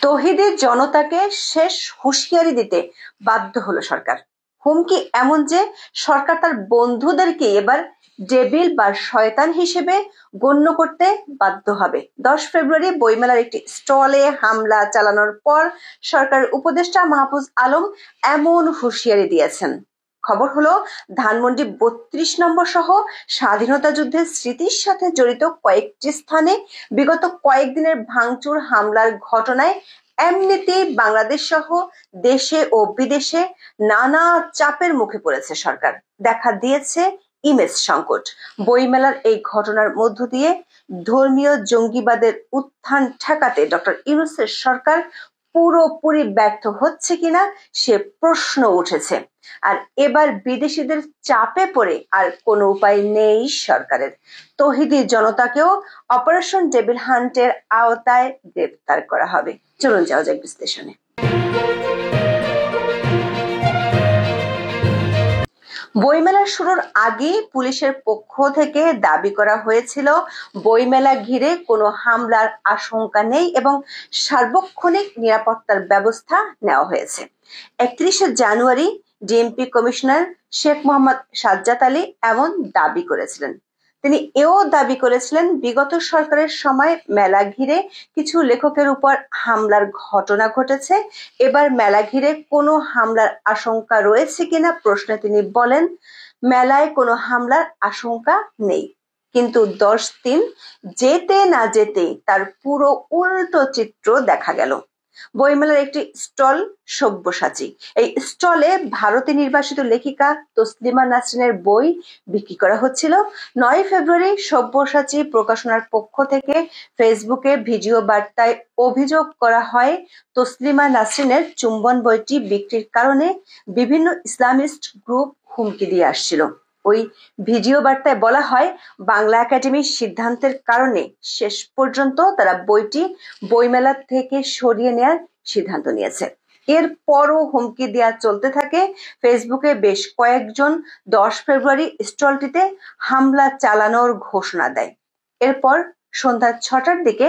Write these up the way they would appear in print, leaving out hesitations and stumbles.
তৌহিদি জনতাকে শেষ হুঁশিয়ারি দিতে বাধ্য হলো সরকার। হুমকি এমন যে সরকার তার বন্ধুদেরকে এবার ডেভিল বা শয়তান হিসেবে গণ্য করতে বাধ্য হবে। 10 ফেব্রুয়ারি বইমেলার একটি স্টলে হামলা চালানোর পর সরকারের উপদেষ্টা মাহফুজ আলম এমন হুঁশিয়ারি দিয়েছেন। খবর হলো, ধানমন্ডি 32 নম্বর সহ স্বাধীনতা যুদ্ধের স্মৃতির সাথে জড়িত কয়েকটি স্থানে বিগত কয়েকদিনের ভাঙচুর হামলার ঘটনায় এমনিতেই বাংলাদেশ সহ দেশে ও বিদেশে নানা চাপের মুখে পড়েছে সরকার। দেখা দিয়েছে ইমেজ সংকট। বইমেলার এই ঘটনার মধ্য দিয়ে ধর্মীয় জঙ্গিবাদের উত্থান ঠেকাতে ডক্টর ইউনূসের সরকার পুরোপুরি ব্যর্থ হচ্ছে কিনা সে প্রশ্ন উঠেছে। আর এবার বিদেশিদের চাপে পড়ে আর কোনো উপায় নেই সরকারের। তৌহিদি জনতাকেও অপারেশন ডেভিল হান্টের আওতায় গ্রেফতার করা হবে। চলুন যাওয়া যাক বিশ্লেষণে। বইমেলা শুরুর আগে পুলিশের পক্ষ থেকে দাবি করা হয়েছিল বইমেলা ঘিরে কোনো হামলার আশঙ্কা নেই এবং সার্বক্ষণিক নিরাপত্তার ব্যবস্থা নেওয়া হয়েছে। 31 জানুয়ারি ডিএমপি কমিশনার শেখ মোহাম্মদ সাজ্জাদ আলী এমন দাবি করেছিলেন। তিনি এও দাবি করেছিলেন বিগত সরকারের সময় মেলা ঘিরে কিছু লেখকের উপর হামলার ঘটনা ঘটেছে। এবার মেলা ঘিরে কোনো হামলার আশঙ্কা রয়েছে কিনা প্রশ্নে তিনি বলেন, মেলায় কোনো হামলার আশঙ্কা নেই। কিন্তু 10 দিন যেতে না যেতে তার পুরো উল্টো চিত্র দেখা গেল। বইমেলার একটি স্টল সব্যসাচী। এই স্টলে ভারতে নির্বাসিত লেখিকা তসলিমা নাসরিনের বই বিক্রি করা হচ্ছিল। 9 ফেব্রুয়ারি সব্যসাচী প্রকাশনার পক্ষ থেকে ফেসবুকে ভিডিও বার্তায় অভিযোগ করা হয় তসলিমা নাসরিনের চুম্বন বইটি বিক্রির কারণে বিভিন্ন ইসলামিস্ট গ্রুপ হুমকি দিয়ে আসছিল। ওই ভিডিও বার্তায় বলা হয়, বাংলা একাডেমির সিদ্ধান্তের কারণে শেষ পর্যন্ত তারা বইটি বইমেলা থেকে সরিয়ে নেয়ার সিদ্ধান্ত নিয়েছে। এরপরও হুমকি দেওয়া চলতে থাকে। ফেসবুকে বেশ কয়েকজন 10 ফেব্রুয়ারি স্টলটিতে হামলা চালানোর ঘোষণা দেয়। এরপর সন্ধ্যা 6টার দিকে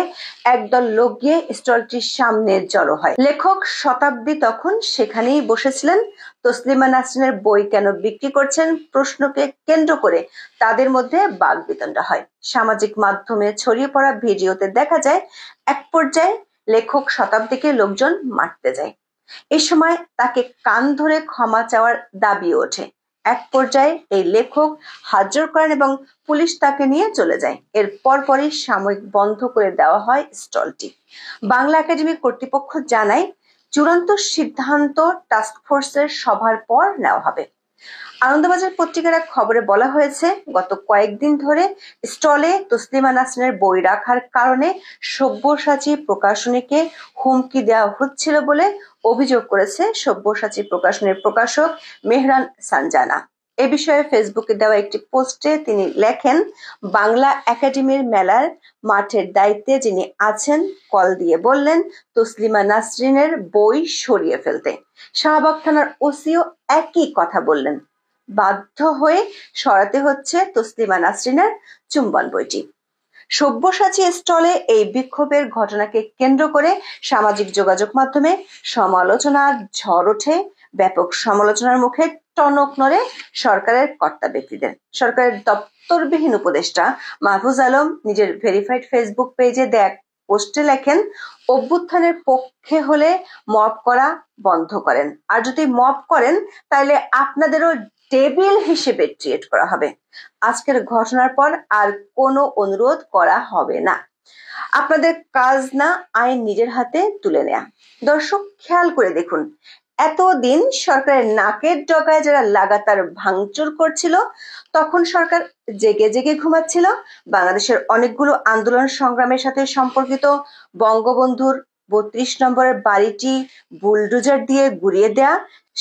একদল লোক গিয়ে স্টলটির সামনে জড়ো হয়। লেখক শতাব্দী তখন সেখানেই বসেছিলেন। তসলিমা নাসরিনের বই কেন বিক্রি করছেন প্রশ্নকে কেন্দ্র করে তাদের মধ্যে বাকবিতণ্ডা হয়। সামাজিক মাধ্যমে ছড়িয়ে পড়া ভিডিওতে দেখা যায় এক পর্যায়ে লেখক শতাব্দীকে লোকজন মারতে যায়। এই সময় তাকে কান ধরে ক্ষমা চাওয়ার দাবি ওঠে। এক পর্যায়ে এই লেখক হাত জোড় করেন এবং পুলিশ তাকে নিয়ে চলে যায়। এর পরপরই সাময়িক বন্ধ করে দেওয়া হয় স্টলটি। বাংলা একাডেমি কর্তৃপক্ষ জানায়, চূড়ান্ত সিদ্ধান্ত টাস্কফোর্সের সভার পর নেওয়া হবে। আনন্দবাজার পত্রিকার এক খবরে বলা হয়েছে, গত কয়েকদিন ধরে স্টলে তসলিমা নাসরিনের বই রাখার কারণে সব্যসাচী প্রকাশনীকে হুমকি দেওয়া হচ্ছিল বলে অভিযোগ করেছে সব্যসাচী প্রকাশনীর প্রকাশক মেহরান সানজানা। এ বিষয়ে ফেসবুকে দেওয়া একটি পোস্টে তিনি লেখেন, বাংলা একাডেমির মেলার মাঠের দায়িত্বে যিনি আছেন কল দিয়ে বললেন তসলিমা নাসরিনের বই সরিয়ে ফেলতে। শাহবাগ থানার ওসিও একই কথা বললেন। বাধ্য হয়ে সরাতে হচ্ছে তসলিমা নাসরিনের চুম্বন বইটি। সব্যসাচী স্টলে এই বিক্ষোভের ঘটনাকে কেন্দ্র করে সামাজিক যোগাযোগ মাধ্যমে সমালোচনার ঝড় ওঠে। ব্যাপক সমালোচনার মুখে টনক নড়ে সরকারের কর্তা ব্যক্তিদের। সরকারের দপ্তরবিহীন উপদেষ্টা মাহফুজ আলম নিজের ভেরিফাইড ফেসবুক পেজে দেয়া পোস্টে লেখেন, অভ্যুত্থানের পক্ষে হলে মব করা বন্ধ করেন, আর যদি মব করেন তাহলে আপনাদেরও ডেভিল হিসেবে ট্রিট করা হবে। আজকের ঘটনার পর আর কোনো অনুরোধ করা হবে না। আপনাদের কাজ না আইন নিজের হাতে তুলে নেয়া। দর্শক, খেয়াল করে দেখুন, এতদিন সরকারের নাকের ডগায় যারা লাগাতার ভাঙচুর করছিল, তখন সরকার জেগে জেগে ঘুমাচ্ছিল। বাংলাদেশের অনেকগুলো আন্দোলন সংগ্রামের সাথে সম্পর্কিত বঙ্গবন্ধুর 32 নম্বরের বাড়িটি বুলডোজার দিয়ে গুড়িয়ে দেয়া,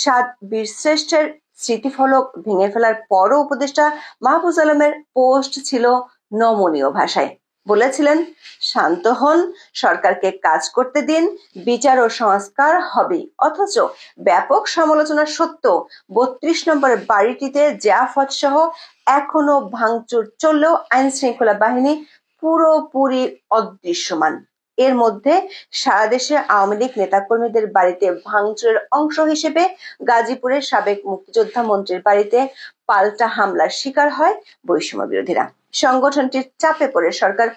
7 বীরশ্রেষ্ঠের স্মৃতিফলক ভেঙে ফেলার পরও উপদেষ্টা মাহফুজ আলমের পোস্ট ছিল নমনীয় ভাষায়। বলেছিলেন, শান্ত হন, সরকারকে কাজ করতে দিন, বিচার ও সংস্কার হবে। অথচ ব্যাপক সমালোচনা সত্ত্বেও 32 নম্বরের বাড়িটিতে জিয়াফত সহ এখনো ভাঙচুর চললেও আইন শৃঙ্খলা বাহিনী পুরোপুরি অদৃশ্যমান। এর মধ্যে সারা দেশে আওয়ামী লীগ নেতাকর্মীদের বাড়িতে ভাঙচুরের অংশ হিসেবে গাজীপুরের সাবেক মুক্তিযোদ্ধা মন্ত্রীর বাড়িতে পাল্টা হামলার শিকার হয় বৈষম্য বিরোধীরা। সংগঠনটির চাপে পড়ে সরকার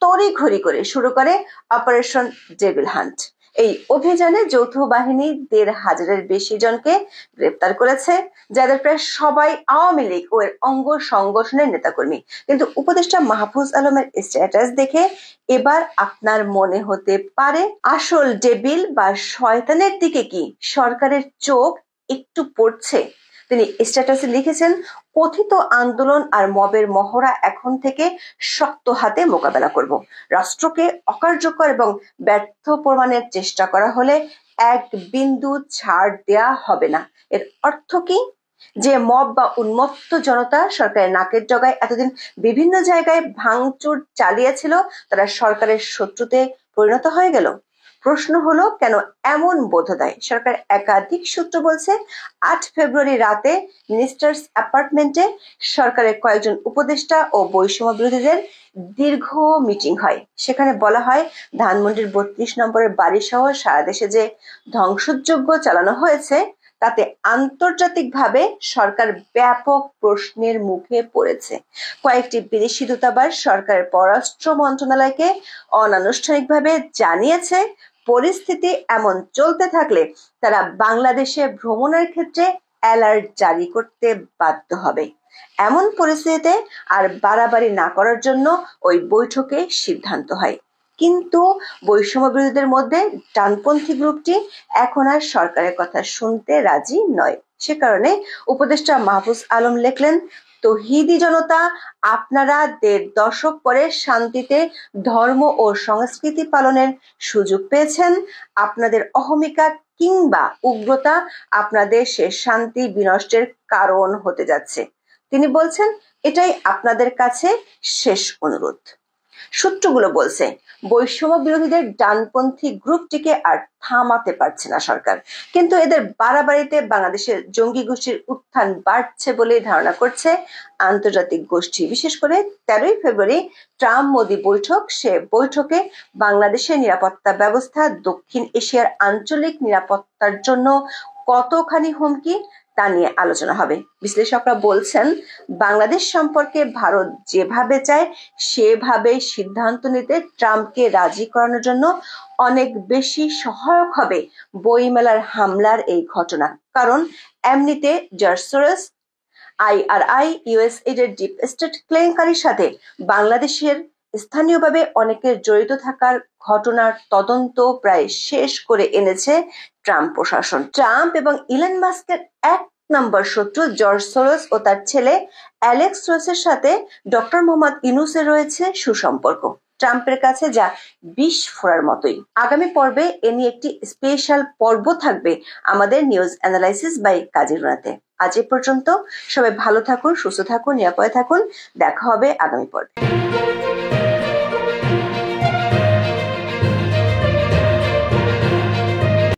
তড়িঘড়ি করে শুরু করে অপারেশন ডেভিল হান্ট। এই অভিযানে যৌথ বাহিনী ১৫০০-এর বেশি জনকে গ্রেপ্তার করেছে, যাদের প্রায় সবাই আওয়ামী লীগ ও এর অঙ্গ সংগঠনের নেতাকর্মী। কিন্তু উপদেষ্টা মাহফুজ আলমের স্ট্যাটাস দেখে এবার আপনার মনে হতে পারে আসল ডেভিল বা শয়তানের দিকে কি সরকারের চোখ একটু পড়ছে। তিনি স্ট্যাটাসে লিখেছেন, কথিত আন্দোলন আর মবের মহড়া এখন থেকে শক্ত হাতে মোকাবেলা করব। রাষ্ট্রকে অকার্যকর এবং ব্যর্থ প্রমাণের চেষ্টা করা হলে এক বিন্দু ছাড় দেয়া হবে না। এর অর্থ কি? যে মব বা উন্মত্ত জনতা সরকারের নাকের ডগায় এতদিন বিভিন্ন জায়গায় ভাঙচুর চালিয়েছিল, তারা সরকারের শত্রুতে পরিণত হয়ে গেল। প্রশ্ন হলো, কেন এমন বোধোদয়? সরকার একাধিক সূত্র বলছে ৮ ফেব্রুয়ারি রাতে মিনিস্টার্স অ্যাপার্টমেন্টে সরকারের কয়েকজন উপদেষ্টা ও বৈষম্য বিরোধীদের দীর্ঘ মিটিং হয়। সেখানে বলা হয়, ধানমন্ডির ৩২ নম্বরের বাড়ি সহ সারা দেশে যে ধ্বংসযজ্ঞ চালানো হয়েছে তাতে আন্তর্জাতিকভাবে সরকার ব্যাপক প্রশ্নের মুখে পড়েছে। কয়েকটি বিদেশি দূতাবাস সরকারের পররাষ্ট্র মন্ত্রণালয়কে অনানুষ্ঠানিকভাবে জানিয়েছে, পরিস্থিতি এমন চলতে থাকলে তারা বাংলাদেশে ভ্রমণের ক্ষেত্রে অ্যালার্ট জারি করতে বাধ্য হবে। এমন পরিস্থিতিতে আর বাড়াবাড়ি না করার জন্য ওই বৈঠকে সিদ্ধান্ত হয়। কিন্তু বৈষম্য বিরোধীদের মধ্যে ডানপন্থী গ্রুপটি এখন আর সরকারের কথা শুনতে রাজি নয়। সে কারণে উপদেষ্টা মাহফুজ আলম লিখলেন, তৌহিদি জনতা, আপনারা ১.৫ দশক পরে শান্তিতে ধর্ম ও সংস্কৃতি পালনের সুযোগ পেয়েছেন। আপনাদের অহমিকা কিংবা উগ্রতা আপনাদের সে শান্তি বিনষ্টের কারণ হতে যাচ্ছে। তিনি বলছেন, এটাই আপনাদের কাছে শেষ অনুরোধ। সূত্রগুলো বলছে, বৈষম্য বিরোধীদের ডানপন্থী গ্রুপটিকে আর থামাতে পারছে না সরকার, কিন্তু এদের বাড়াবাড়িতে বাংলাদেশের জঙ্গি গোষ্ঠীর উত্থান বাড়ছে বলে ধারণা করছে আন্তর্জাতিক গোষ্ঠী। বিশেষ করে ১৩ ফেব্রুয়ারি ট্রাম্প মোদি বৈঠক, সে বৈঠকে বাংলাদেশের নিরাপত্তা ব্যবস্থা দক্ষিণ এশিয়ার আঞ্চলিক নিরাপত্তার জন্য কতখানি হুমকি তা নিয়ে আলোচনা হবে। বিশ্লেষকরা বলছেন, বাংলাদেশ সম্পর্কে ভারত যেভাবে চায় সেভাবে সিদ্ধান্ত নিতে ট্রাম্পকে রাজি করানোর জন্য অনেক বেশি সহায়ক হবে বইমেলার হামলার এই ঘটনা। কারণ এমনিতে জর্জ সরোস, IRI, USAID এর ডিপ স্টেট কেলেঙ্কারির সাথে বাংলাদেশের স্থানীয়ভাবে অনেকের জড়িত থাকার ঘটনার তদন্ত প্রায় শেষ করে এনেছে ট্রাম্প প্রশাসন। ট্রাম্প এবং ইলন মাস্কের ১ নম্বর শত্রু জর্জ সরোস ও তার ছেলে অ্যালেক্স সরোসের সাথে ডক্টর মোহাম্মদ ইউনূসের রয়েছে সুসম্পর্ক, ট্রাম্পের কাছে যা বিষ ফোড়ার মতোই। আগামী পর্বে এ নিয়ে একটি স্পেশাল পর্ব থাকবে আমাদের নিউজ অ্যানালাইসিস বাই কাজিরুনাতে। আজ এ পর্যন্ত। সবাই ভালো থাকুন, সুস্থ থাকুন, নিরাপদে থাকুন। দেখা হবে আগামী পর্বে।